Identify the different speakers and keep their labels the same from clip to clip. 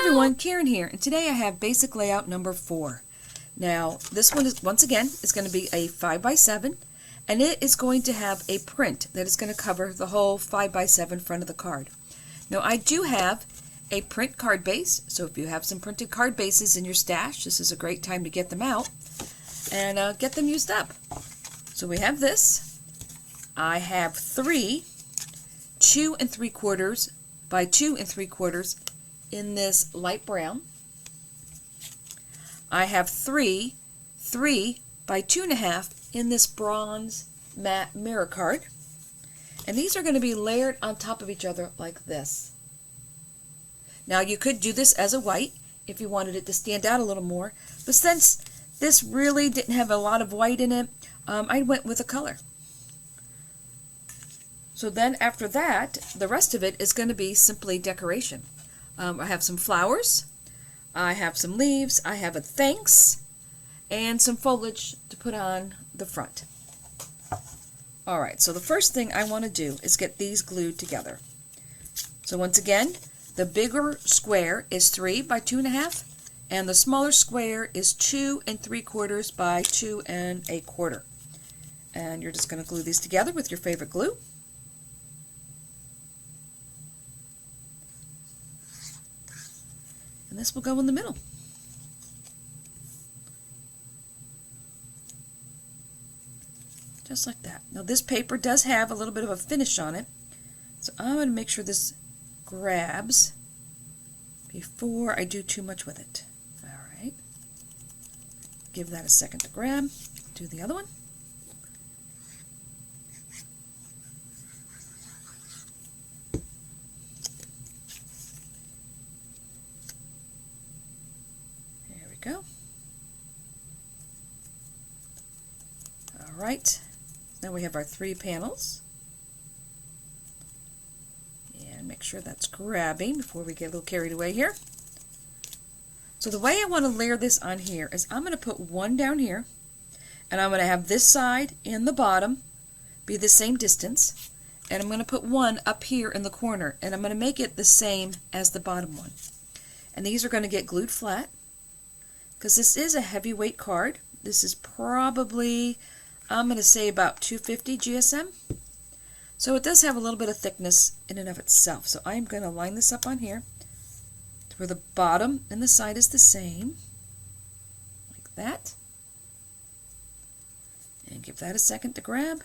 Speaker 1: everyone, Karen here, and today I have basic layout number 4. Now, this one is, once again, is going to be a 5x7, and it is going to have a print that is going to cover the whole 5x7 front of the card. Now, I do have a print card base, so if you have some printed card bases in your stash, this is a great time to get them out and get them used up. So we have this. I have 3 2 3/4 by 2 3/4 in this light brown. I have 3 by 2.5 in this bronze matte mirror card. And these are going to be layered on top of each other like this. Now you could do this as a white if you wanted it to stand out a little more, but since this really didn't have a lot of white in it, I went with a color. So then after that, the rest of it is going to be simply decoration. I have some flowers, I have some leaves, I have a thanks, and some foliage to put on the front. Alright, so the first thing I want to do is get these glued together. So once again, the bigger square is 3 by 2.5, and the smaller square is 2 3/4 by 2 1/4. And you're just going to glue these together with your favorite glue. And this will go in the middle. Just like that. Now this paper does have a little bit of a finish on it, so I'm going to make sure this grabs before I do too much with it. Alright. Give that a second to grab. Do the other one. Go. Alright, now we have our 3 panels. And make sure that's grabbing before we get a little carried away here. So the way I want to layer this on here is I'm going to put one down here, and I'm going to have this side and the bottom be the same distance, and I'm going to put one up here in the corner, and I'm going to make it the same as the bottom one. And these are going to get glued flat, because this is a heavyweight card. This is probably, I'm going to say about 250 GSM. So it does have a little bit of thickness in and of itself. So I'm going to line this up on here to where the bottom and the side is the same, like that. And give that a second to grab.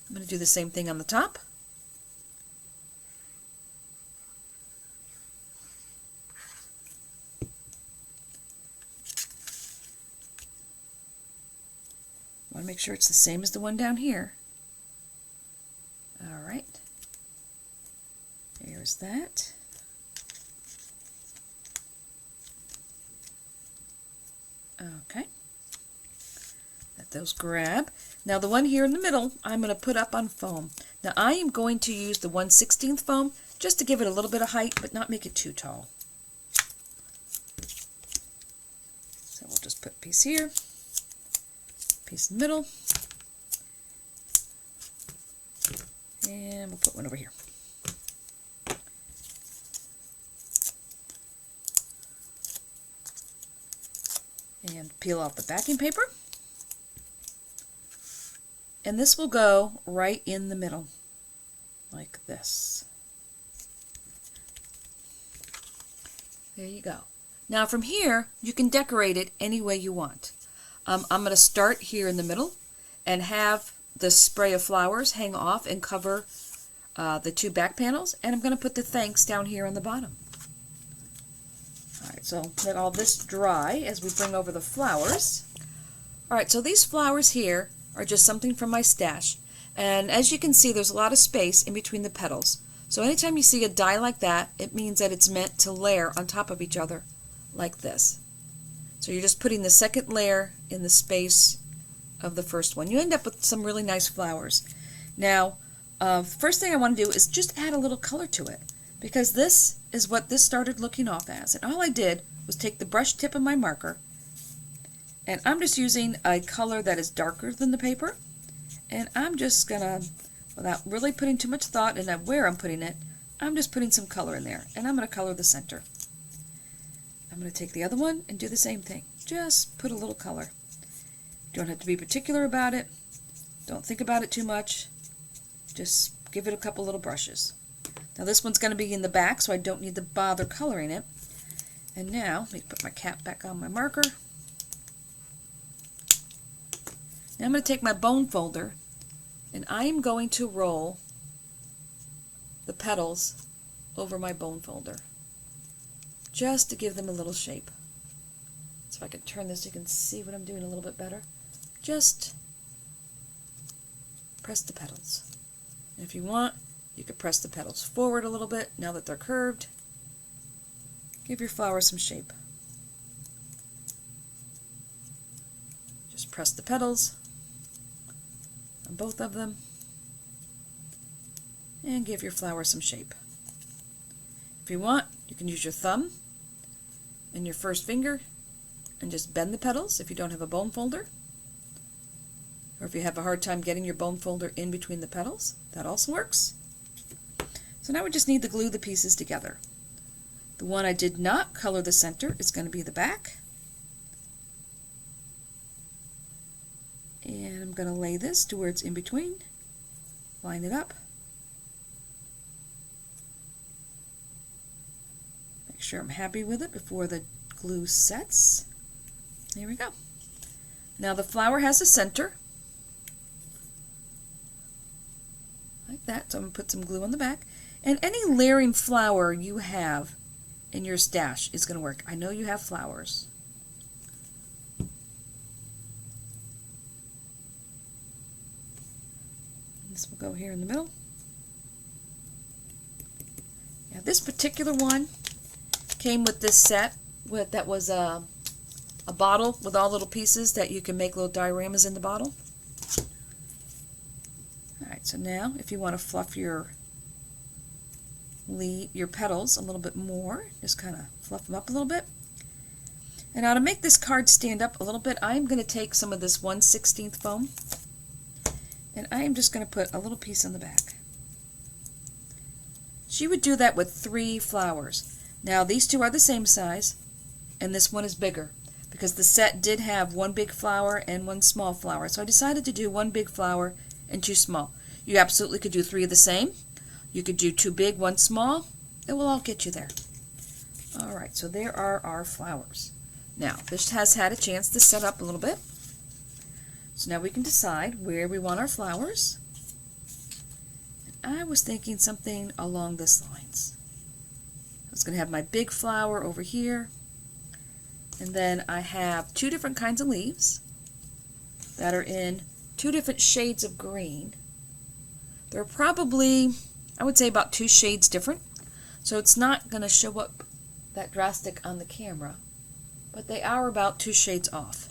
Speaker 1: I'm going to do the same thing on the top. I want to make sure it's the same as the one down here. Alright. There's that. Okay. Let those grab. Now the one here in the middle, I'm going to put up on foam. Now I am going to use the 1/16 foam just to give it a little bit of height, but not make it too tall. So we'll just put a piece here. Piece in the middle, and we'll put one over here. And peel off the backing paper, and this will go right in the middle like this. There you go. Now from here you can decorate it any way you want. I'm going to start here in the middle and have the spray of flowers hang off and cover the 2 back panels, and I'm going to put the thanks down here on the bottom. Alright, so let all this dry as we bring over the flowers. Alright, so these flowers here are just something from my stash, and as you can see there's a lot of space in between the petals. So anytime you see a die like that, it means that it's meant to layer on top of each other like this. So you're just putting the second layer in the space of the first one. You end up with some really nice flowers. Now, first thing I want to do is just add a little color to it, because this is what this started looking off as. And all I did was take the brush tip of my marker, and I'm just using a color that is darker than the paper, and I'm just going to, without really putting too much thought into where I'm putting it, I'm just putting some color in there, and I'm going to color the center. I'm going to take the other one and do the same thing. Just put a little color. You don't have to be particular about it. Don't think about it too much. Just give it a couple little brushes. Now this one's going to be in the back, so I don't need to bother coloring it. And now, let me put my cap back on my marker. Now I'm going to take my bone folder, and I am going to roll the petals over my bone folder, just to give them a little shape. So if I can turn this, you can see what I'm doing a little bit better. Just press the petals. And if you want, you could press the petals forward a little bit now that they're curved. Give your flower some shape. Just press the petals on both of them and give your flower some shape. If you want, you can use your thumb and your first finger and just bend the petals if you don't have a bone folder. Or if you have a hard time getting your bone folder in between the petals, that also works. So now we just need to glue the pieces together. The one I did not color the center is going to be the back. And I'm going to lay this to where it's in between. Line it up. Make sure I'm happy with it before the glue sets. There we go. Now the flower has a center. Like that. So I'm going to put some glue on the back. And any layering flower you have in your stash is going to work. I know you have flowers. This will go here in the middle. Yeah, this particular one came with this set that was a bottle with all little pieces that you can make little dioramas in the bottle. Alright, so now if you want to fluff your petals a little bit more, just kind of fluff them up a little bit. And now to make this card stand up a little bit, I'm going to take some of this 1/16 foam and I am just going to put a little piece on the back. So you would do that with 3 flowers. Now these two are the same size and this one is bigger because the set did have 1 big flower and 1 small flower. So I decided to do 1 big flower and 2 small. You absolutely could do 3 of the same. You could do 2 big, 1 small. It will all get you there. Alright, so there are our flowers. Now, this has had a chance to set up a little bit. So now we can decide where we want our flowers. I was thinking something along this lines. I was going to have my big flower over here. And then I have 2 different kinds of leaves that are in 2 different shades of green. They're probably, I would say, about 2 shades different. So it's not going to show up that drastic on the camera. But they are about 2 shades off.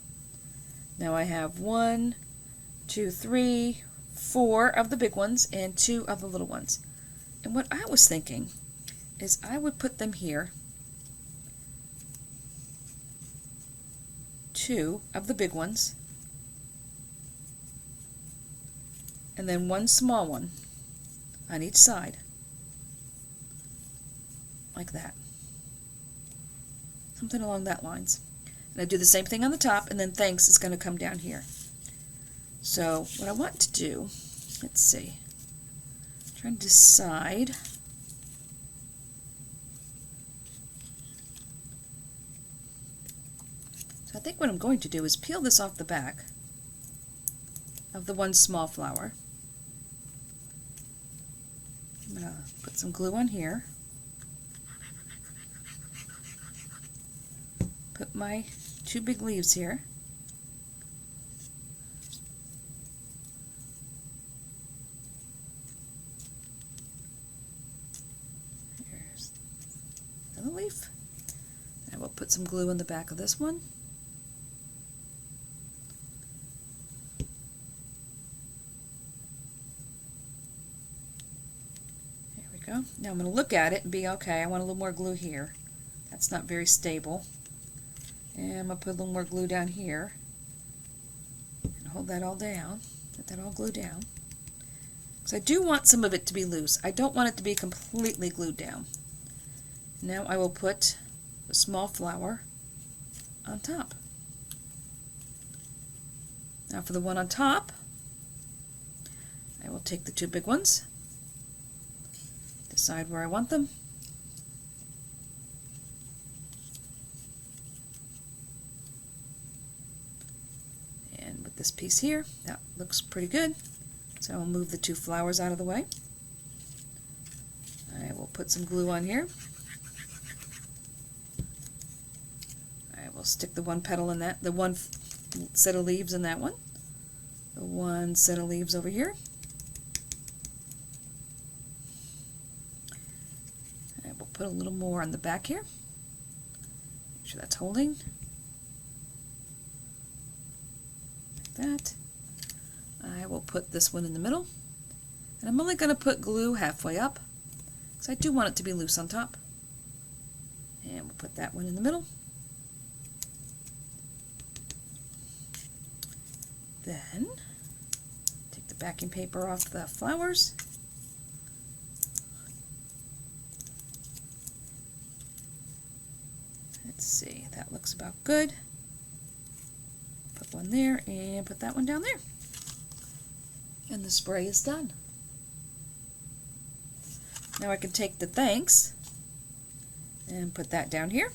Speaker 1: Now I have 1, 2, 3, 4 of the big ones and 2 of the little ones. And what I was thinking is I would put them here. 2 of the big ones. And then 1 small one on each side. Like that. Something along that lines. And I do the same thing on the top, and then thanks is going to come down here. So what I want to do, let's see, I'm trying to decide. So I think what I'm going to do is peel this off the back of the 1 small flower. I'm going to put some glue on here. Put my 2 big leaves here. Here's another leaf. And we'll put some glue on the back of this one. There we go. Now I'm going to look at it and be okay, I want a little more glue here. That's not very stable. And I'm going to put a little more glue down here and hold that all down. Let that all glue down. because I do want some of it to be loose. I don't want it to be completely glued down. Now I will put a small flower on top. Now for the one on top, I will take the two big ones, decide where I want them, and with this piece here, that looks pretty good. So I'll move the two flowers out of the way. I will put some glue on here. I will stick the one petal in that, the one set of leaves in that one, the one set of leaves over here. I will put a little more on the back here. Make sure that's holding. Like that. I will put this one in the middle, and I'm only going to put glue halfway up because I do want it to be loose on top. And we'll put that one in the middle. Then take the backing paper off the flowers. Let's see, that looks about good. Put one there and put that one down there. And the spray is done. Now I can take the thanks and put that down here.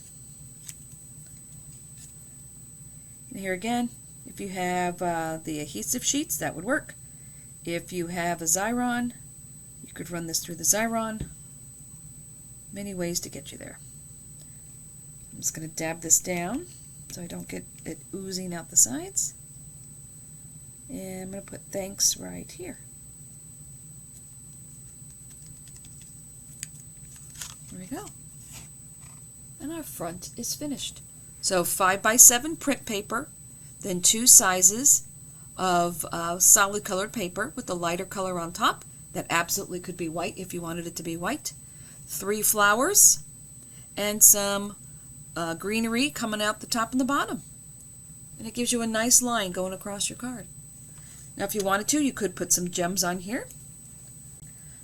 Speaker 1: And here again, if you have the adhesive sheets, that would work. If you have a Xyron, you could run this through the Xyron. Many ways to get you there. I'm just going to dab this down so I don't get it oozing out the sides. And I'm going to put thanks right here. There we go. And our front is finished. So 5x7 print paper, then 2 sizes of solid colored paper with the lighter color on top. That absolutely could be white if you wanted it to be white. 3 flowers and some greenery coming out the top and the bottom. And it gives you a nice line going across your card. Now if you wanted to, you could put some gems on here.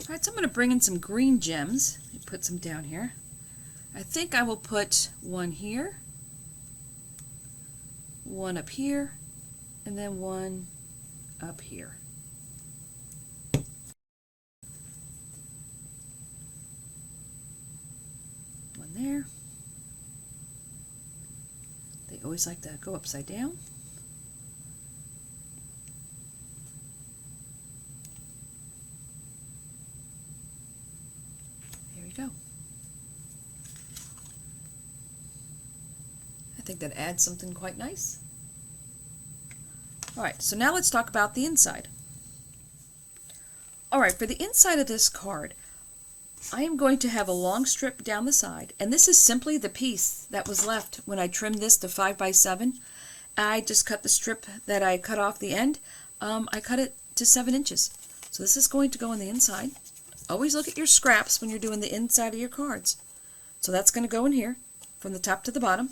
Speaker 1: Alright, so I'm going to bring in some green gems. Let me put some down here. I think I will put one here, one up here, and then one up here. One there. They always like to go upside down. There we go. I think that adds something quite nice. Alright, so now let's talk about the inside. Alright, for the inside of this card, I am going to have a long strip down the side, and this is simply the piece that was left when I trimmed this to 5x7. I just cut the strip that I cut off the end. I cut it to 7 inches. So this is going to go on the inside. Always look at your scraps when you're doing the inside of your cards. So that's going to go in here from the top to the bottom.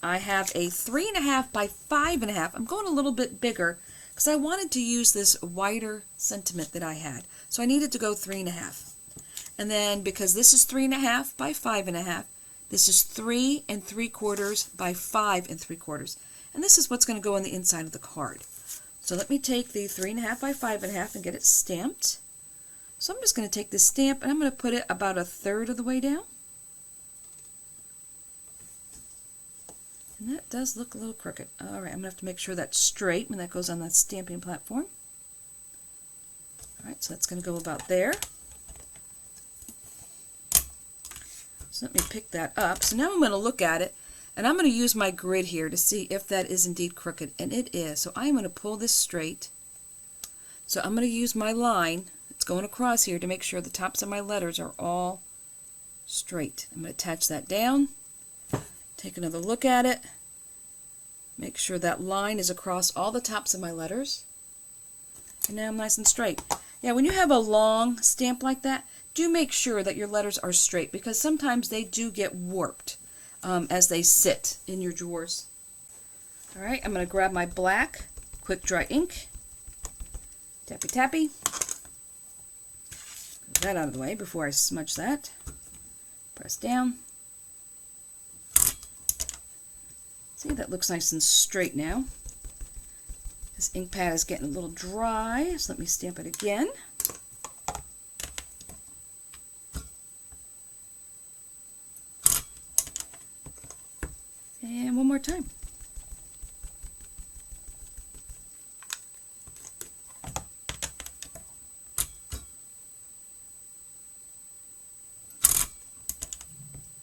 Speaker 1: I have a 3.5 by 5.5. I'm going a little bit bigger because I wanted to use this wider sentiment that I had. So I needed to go 3.5. And then because this is 3.5 by 5.5, this is 3 3/4 by 5 3/4. And this is what's going to go on the inside of the card. So let me take the 3.5 by 5.5 and get it stamped. So I'm just going to take this stamp and I'm going to put it about 1/3 of the way down. And that does look a little crooked. Alright, I'm going to have to make sure that's straight when that goes on that stamping platform. Alright, so that's going to go about there. So let me pick that up. So now I'm going to look at it, and I'm going to use my grid here to see if that is indeed crooked, and it is. So I'm going to pull this straight. So I'm going to use my line that's going across here to make sure the tops of my letters are all straight. I'm going to attach that down, take another look at it, make sure that line is across all the tops of my letters, and now I'm nice and straight. Yeah, when you have a long stamp like that, do make sure that your letters are straight because sometimes they do get warped as they sit in your drawers. Alright, I'm going to grab my black quick dry ink, tappy tappy, that out of the way before I smudge that. Press down. See, that looks nice and straight now. This ink pad is getting a little dry, so let me stamp it again. And one more time.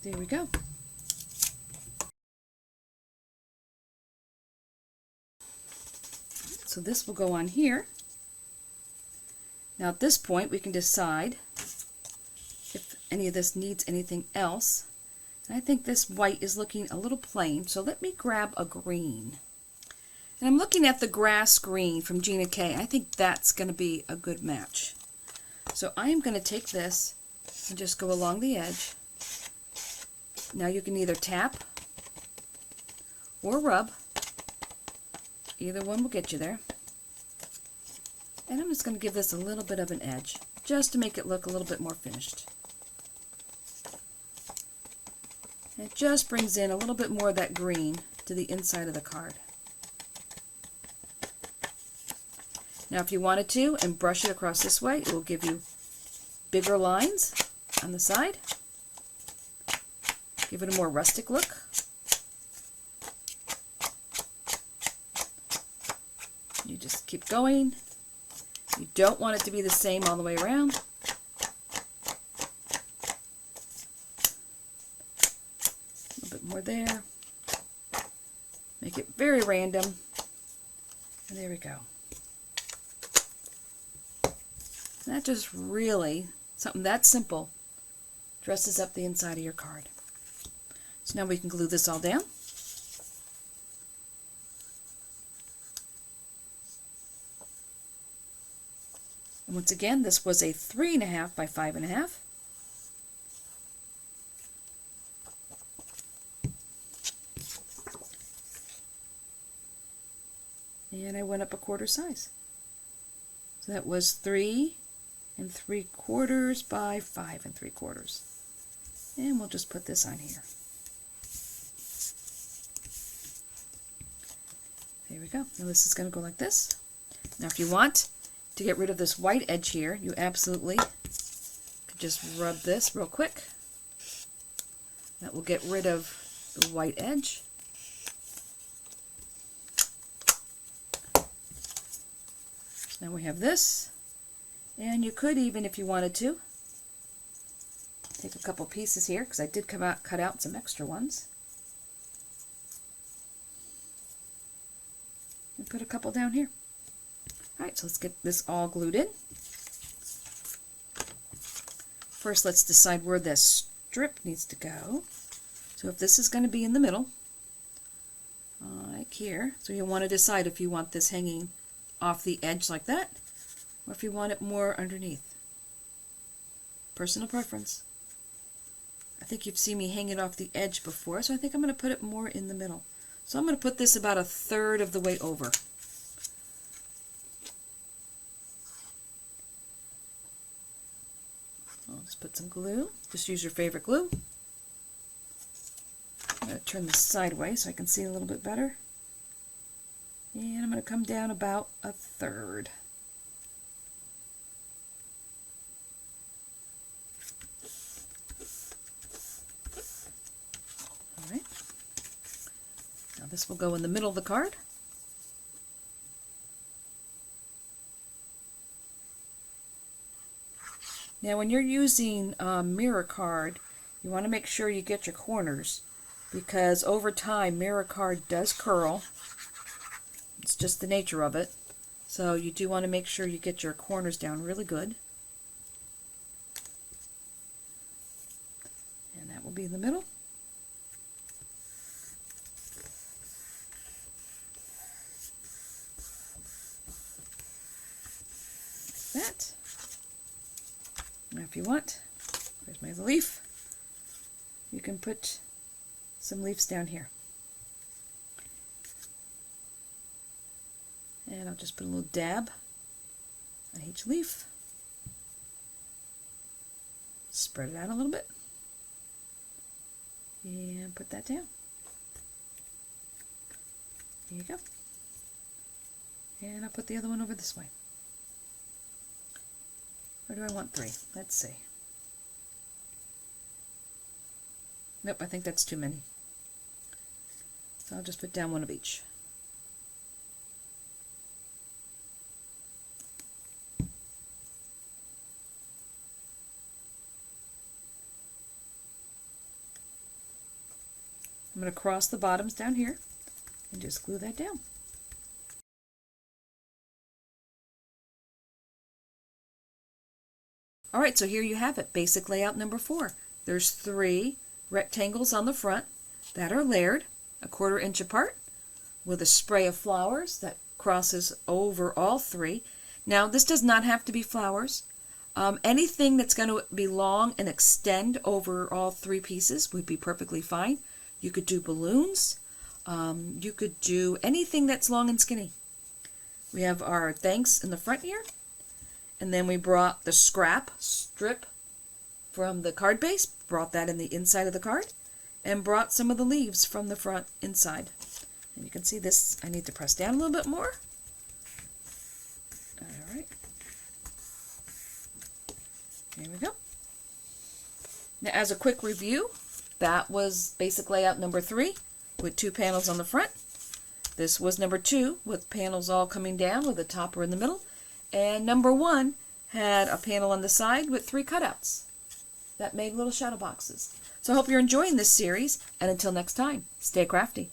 Speaker 1: There we go. So this will go on here. Now at this point we can decide if any of this needs anything else. And I think this white is looking a little plain, so let me grab a green. And I'm looking at the grass green from Gina K. I think that's going to be a good match. So I'm going to take this and just go along the edge. Now you can either tap or rub. Either one will get you there. And I'm just going to give this a little bit of an edge, just to make it look a little bit more finished. And it just brings in a little bit more of that green to the inside of the card. Now if you wanted to and brush it across this way, it will give you bigger lines on the side. Give it a more rustic look. You just keep going. You don't want it to be the same all the way around. A little bit more there. Make it very random. And there we go. That just really, something that simple, dresses up the inside of your card. So now we can glue this all down. And once again, this was a 3.5 by 5.5. And I went up a quarter size. So that was 3 3/4 by 5 3/4. And we'll just put this on here. There we go. Now this is going to go like this. Now if you want to get rid of this white edge here, you absolutely could just rub this real quick. That will get rid of the white edge. Now we have this, and you could even, if you wanted to, take a couple pieces here, because I did cut out some extra ones, and put a couple down here. Alright, so let's get this all glued in. First, let's decide where this strip needs to go. So if this is going to be in the middle, like here, so you want to decide if you want this hanging off the edge like that, or if you want it more underneath. Personal preference. I think you've seen me hang it off the edge before, so I think I'm going to put it more in the middle. So I'm going to put this about 1/3 of the way over. I'll just put some glue. Just use your favorite glue. I'm going to turn this sideways so I can see a little bit better. And I'm going to come down about 1/3. Alright. Now this will go in the middle of the card. Now when you're using mirror card, you want to make sure you get your corners, because over time mirror card does curl. It's just the nature of it. So you do want to make sure you get your corners down really good. And that will be in the middle. Like that. Now if you want, there's my leaf. You can put some leaves down here. And I'll just put a little dab on each leaf. Spread it out a little bit. And put that down. There you go. And I'll put the other one over this way. Or do I want 3? Let's see. Nope, I think that's too many. So I'll just put down 1 of each. I'm going to cross the bottoms down here and just glue that down. Alright, so here you have it, basic layout number 4. There's 3 rectangles on the front that are layered, 1/4 inch apart, with a spray of flowers that crosses over all 3. Now, this does not have to be flowers. Anything that's going to be long and extend over all 3 pieces would be perfectly fine. You could do balloons. You could do anything that's long and skinny. We have our thanks in the front here. And then we brought the scrap strip from the card base, brought that in the inside of the card, and brought some of the leaves from the front inside. And you can see this, I need to press down a little bit more. Alright. There we go. Now, as a quick review, that was basic layout number 3 with 2 panels on the front. This was number 2 with panels all coming down with a topper in the middle. And number 1 had a panel on the side with 3 cutouts that made little shadow boxes. So I hope you're enjoying this series, and until next time, stay crafty.